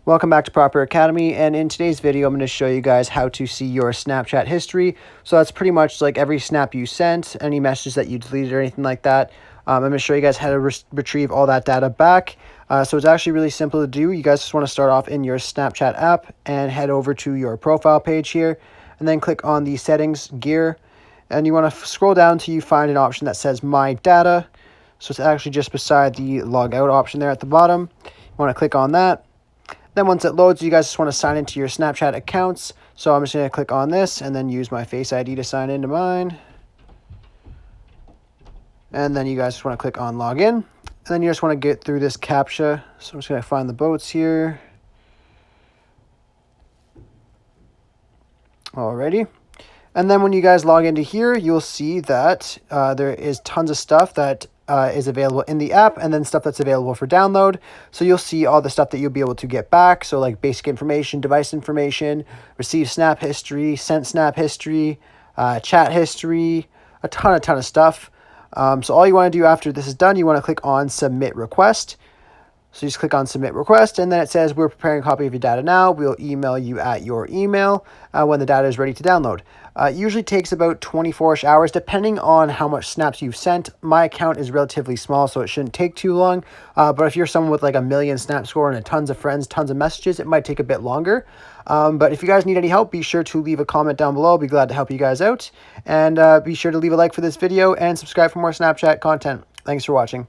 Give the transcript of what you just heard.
Welcome back to Proper Academy, and in today's video I'm going to show you guys how to see your Snapchat history. So that's pretty much like every snap you sent, any messages that you deleted or anything like that. I'm going to show you guys how to retrieve all that data back. So it's actually really simple to do. You guys just want to start off in your Snapchat app and head over to your profile page here, and then click on the settings gear, and you want to scroll down till you find an option that says My Data. So it's actually just beside the log out option there at the bottom. You want to click on that. Then once it loads, you guys just want to sign into your Snapchat accounts. So I'm just going to click on this and then use my Face ID to sign into mine. And then you guys just want to click on login. And then you just want to get through this CAPTCHA. So I'm just going to find the boats here. Alrighty. And then when you guys log into here, you'll see that there is tons of stuff that is available in the app, and then stuff that's available for download. So you'll see all the stuff that you'll be able to get back. So like basic information, device information, receive snap history, sent snap history, chat history, a ton of stuff. So all you want to do after this is done, you want to click on Submit Request. So you just click on Submit Request, and then it says, we're preparing a copy of your data now. We'll email you at your email when the data is ready to download. It usually takes about 24-ish hours, depending on how much snaps you've sent. My account is relatively small, so it shouldn't take too long. But if you're someone with like a million snap score and tons of friends, tons of messages, it might take a bit longer. But if you guys need any help, be sure to leave a comment down below. I'll be glad to help you guys out. And be sure to leave a like for this video and subscribe for more Snapchat content. Thanks for watching.